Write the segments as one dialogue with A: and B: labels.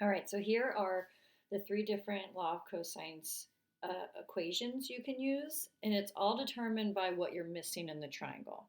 A: All right, so here are the three different law of cosines equations you can use, and it's all determined by what you're missing in the triangle.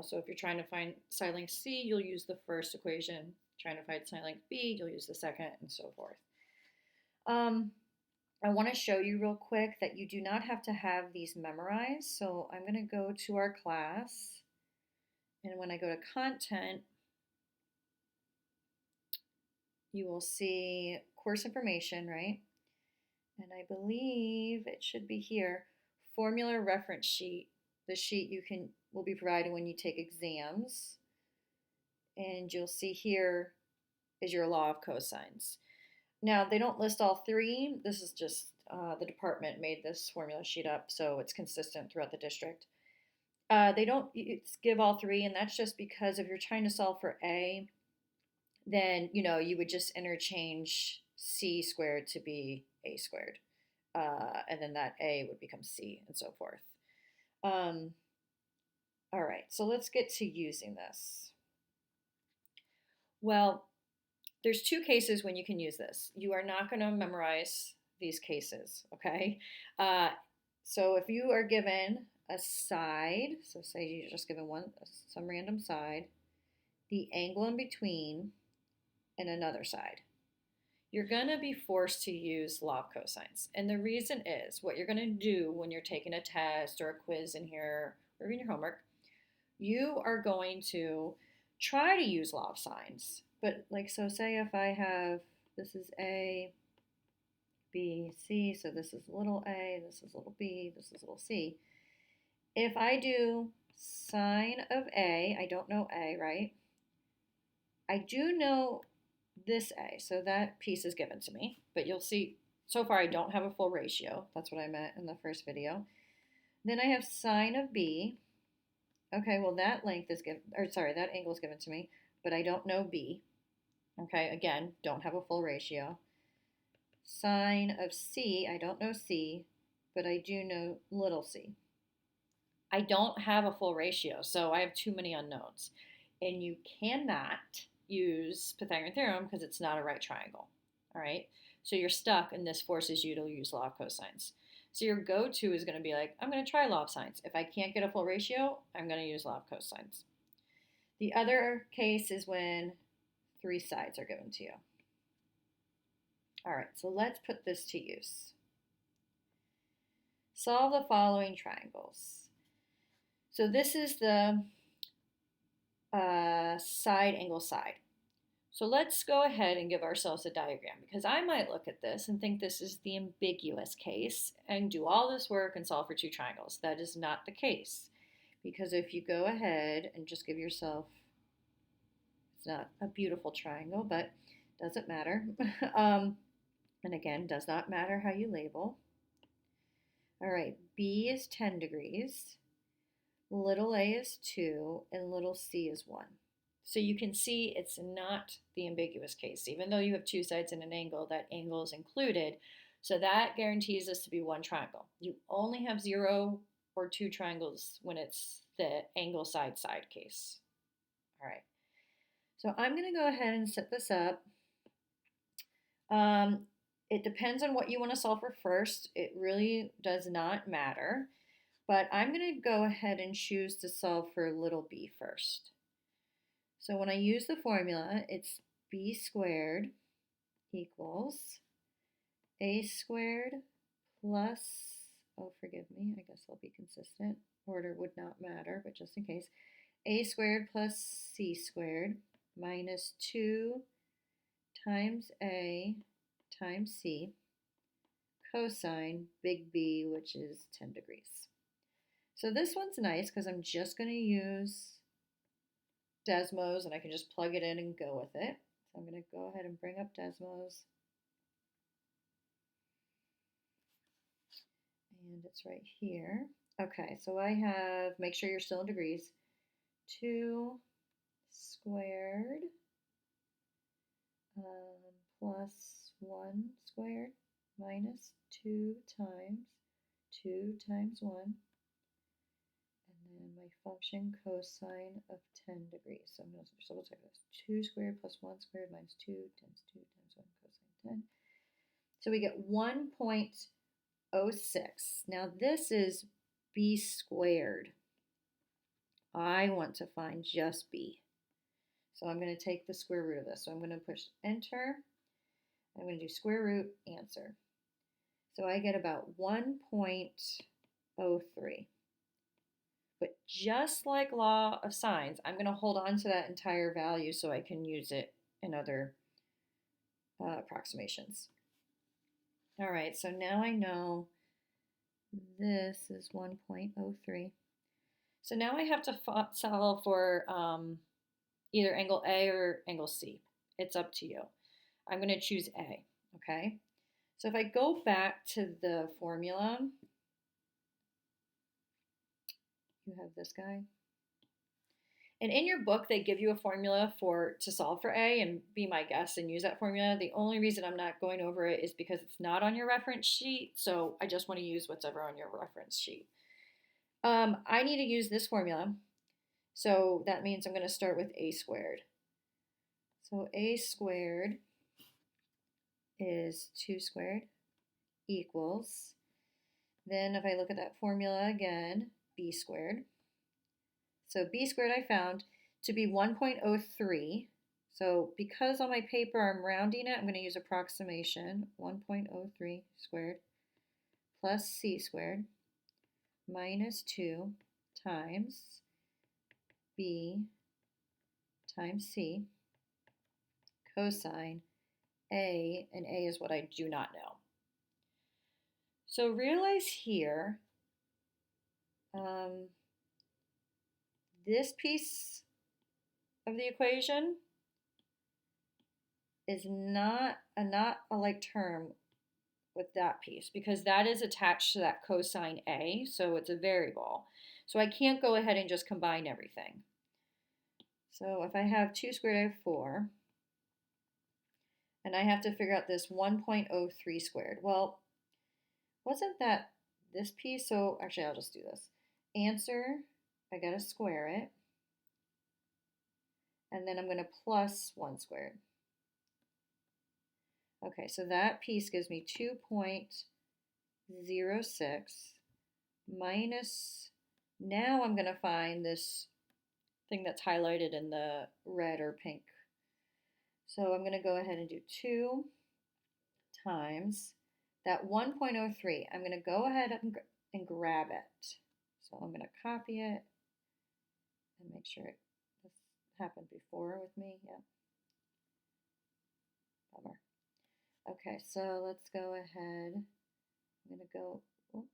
A: So if you're trying to find side length C, you'll use the first equation. Trying to find side length B, you'll use the second, and so forth. Um, I want to show you real quick that you do not have to have these memorized. So I'm going to go to our class, and when I go to content, you will see course information, right? And I believe it should be here, formula reference sheet. The sheet you can will be provided when you take exams. And you'll see here is your law of cosines. Now, they don't list all three. This is just the department made this formula sheet up, so it's consistent throughout the district. They don't give all three, and that's just because if you're trying to solve for A, then you would just interchange C squared to be A squared, and then that A would become C, and so forth. All right, so let's get to using this. Well, there's two cases when you can use this. You are not going to memorize these cases, okay? So if you are given a side, so say you're just given some random side, the angle in between, and another side, you're going to be forced to use law of cosines. And the reason is what you're going to do when you're taking a test or a quiz in here or in your homework, you are going to try to use law of sines. But so say if I have, this is A, B, C, so this is little a, this is little b, this is little c. If I do sine of A, I don't know A, right? I do know this A, so that piece is given to me. But you'll see, so far I don't have a full ratio. That's what I meant in the first video. Then I have sine of B. Okay, well that length is given, or sorry, that angle is given to me, but I don't know B. Okay, again, don't have a full ratio. Sine of C, I don't know C, but I do know little c. I don't have a full ratio, so I have too many unknowns. And you cannot use Pythagorean theorem because it's not a right triangle. All right, so you're stuck, and this forces you to use law of cosines. So your go-to is going to be like, I'm going to try law of sines. If I can't get a full ratio, I'm going to use law of cosines. The other case is when three sides are given to you. All right, so let's put this to use. Solve the following triangles. So this is the side angle side. So let's go ahead and give ourselves a diagram, because I might look at this and think this is the ambiguous case and do all this work and solve for two triangles. That is not the case, because if you go ahead and just give yourself, it's not a beautiful triangle, but doesn't matter. And again, does not matter how you label. All right, B is 10 degrees, little a is 2, and little c is 1. So you can see it's not the ambiguous case. Even though you have two sides and an angle, that angle is included. So that guarantees this to be one triangle. You only have 0 or 2 triangles when it's the angle side side case. All right. So I'm going to go ahead and set this up. It depends on what you want to solve for first. It really does not matter. But I'm going to go ahead and choose to solve for little b first. So when I use the formula, it's b squared equals a squared plus, oh, forgive me, I guess I'll be consistent. Order would not matter, but just in case, a squared plus c squared minus 2 times a times c cosine big B, which is 10 degrees. So this one's nice because I'm just going to use Desmos, and I can just plug it in and go with it. So I'm going to go ahead and bring up Desmos. And it's right here. Okay, so I have, make sure you're still in degrees, 2 squared plus 1 squared minus 2 times 1, and then my function cosine of 10 degrees. So I'm going to double check this. 2 squared plus 1 squared minus 2 times 2 times 1 cosine 10. So we get 1.06. Now this is b squared. I want to find just b. So I'm going to take the square root of this. So I'm going to push enter. I'm going to do square root answer. So I get about 1.03. But just like law of sines, I'm going to hold on to that entire value so I can use it in other approximations. All right, so now I know this is 1.03. So now I have to solve for either angle A or angle C. It's up to you. I'm going to choose A, okay? So if I go back to the formula, you have this guy. And in your book, they give you a formula to solve for A, and be my guest and use that formula. The only reason I'm not going over it is because it's not on your reference sheet, so I just want to use what's ever on your reference sheet. I need to use this formula, so that means I'm going to start with A squared. So A squared is 2 squared equals, then if I look at that formula again, B squared. So B squared I found to be 1.03. So because on my paper I'm rounding it, I'm going to use approximation. 1.03 squared plus C squared minus 2 times B times C cosine A, and A is what I do not know. So realize here, this piece of the equation is not a like term with that piece because that is attached to that cosine A, so it's a variable. So I can't go ahead and just combine everything. So if I have 2 squared, I have 4. And I have to figure out this 1.03 squared. Well, wasn't that this piece? So actually, I'll just do this. Answer, I got to square it. And then I'm going to plus 1 squared. Okay, so that piece gives me 2.06 minus, now I'm going to find this thing that's highlighted in the red or pink. So I'm going to go ahead and do 2 times that 1.03. I'm going to go ahead and grab it. So I'm going to copy it and make sure this happened before with me. Yeah. Bummer. Okay, so let's go ahead. I'm going to go, oh,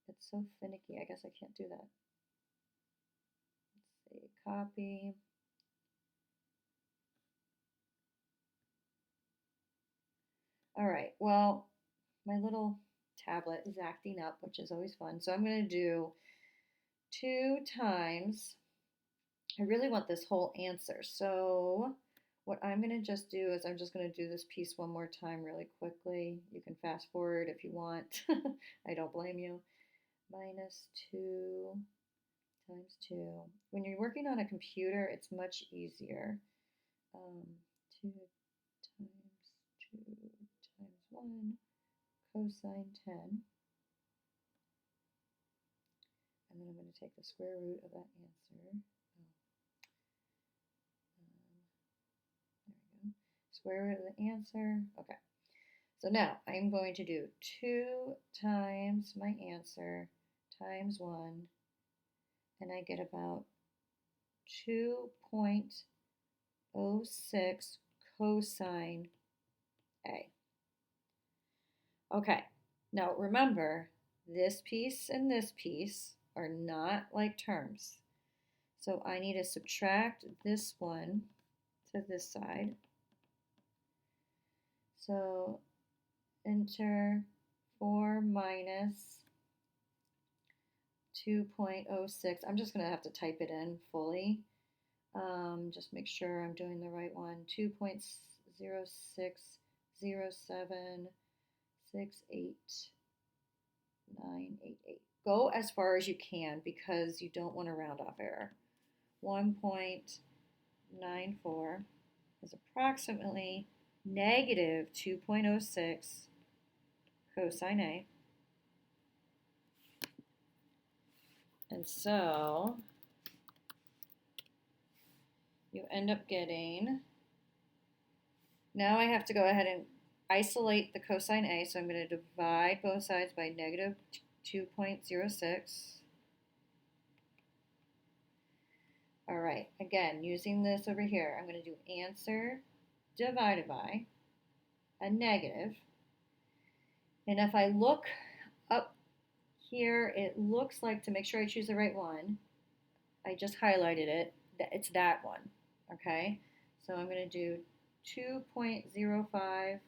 A: it's so finicky. I guess I can't do that. Let's see, copy. All right, well, my little tablet is acting up, which is always fun. So I'm going to do 2 times, I really want this whole answer. So what I'm going to just do is I'm just going to do this piece one more time really quickly. You can fast forward if you want. I don't blame you. Minus 2 times 2. When you're working on a computer, it's much easier. 2 times 2 times 1 cosine 10. And then I'm going to take the square root of that answer. There we go. Square root of the answer. Okay. So now I'm going to do 2 times my answer times 1. And I get about 2.06 cosine A. Okay. Now remember, this piece and this piece are not like terms. So I need to subtract this one to this side. So enter 4 minus 2.06. I'm just going to have to type it in fully. Just make sure I'm doing the right one. 2.060768.988. go as far as you can because you don't want to round off error. 1.94 is approximately negative 2.06 cosine A. And so you end up getting, now I have to go ahead and isolate the cosine A, so I'm going to divide both sides by negative 2.06. All right, again, using this over here, I'm going to do answer divided by a negative. And if I look up here, it looks like, to make sure I choose the right one, I just highlighted it, it's that one, okay? So I'm going to do 2.05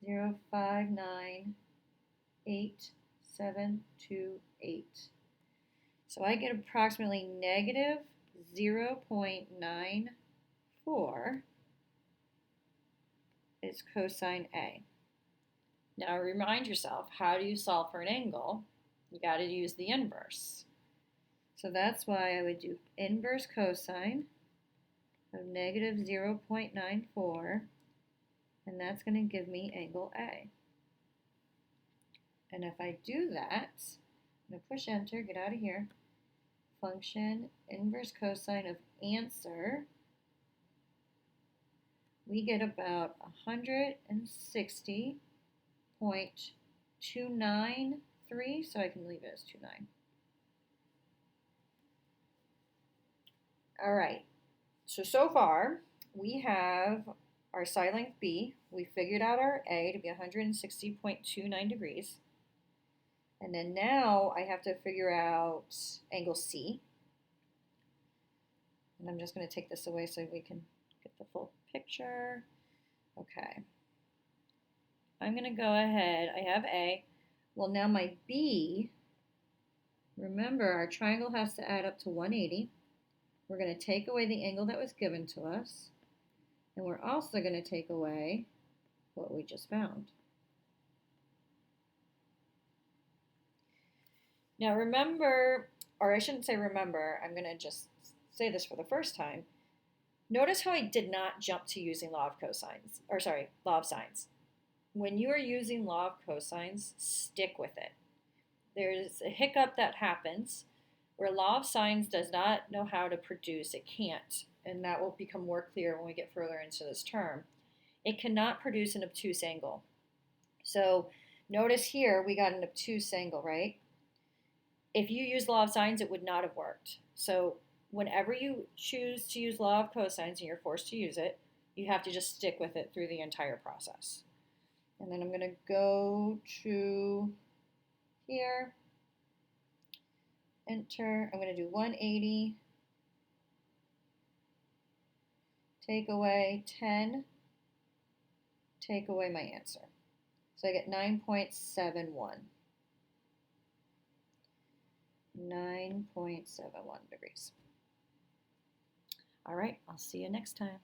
A: 0598728. So I get approximately negative 0.94 is cosine A. Now remind yourself, how do you solve for an angle? You got to use the inverse. So that's why I would do inverse cosine of negative 0.94, and that's going to give me angle A. And if I do that, I'm going to push enter, get out of here. Function inverse cosine of answer, we get about 160.293, so I can leave it as 29. All right, so far we have our side length B. We figured out our A to be 160.29 degrees. And then now I have to figure out angle C. And I'm just going to take this away so we can get the full picture. Okay. I'm going to go ahead. I have A. Well, now my B, remember our triangle has to add up to 180. We're going to take away the angle that was given to us. And we're also going to take away what we just found. Now remember, or I shouldn't say remember, I'm going to just say this for the first time. Notice how I did not jump to using law of cosines, or sorry, law of sines. When you are using law of cosines, stick with it. There's a hiccup that happens where law of sines does not know how to produce, it can't, and that will become more clear when we get further into this term. It cannot produce an obtuse angle. So notice here we got an obtuse angle, right? If you use law of sines, it would not have worked. So whenever you choose to use law of cosines and you're forced to use it, you have to just stick with it through the entire process. And then I'm going to go to here, enter. I'm going to do 180, take away 10, take away my answer. So I get 9.71. 9.71 degrees. All right, I'll see you next time.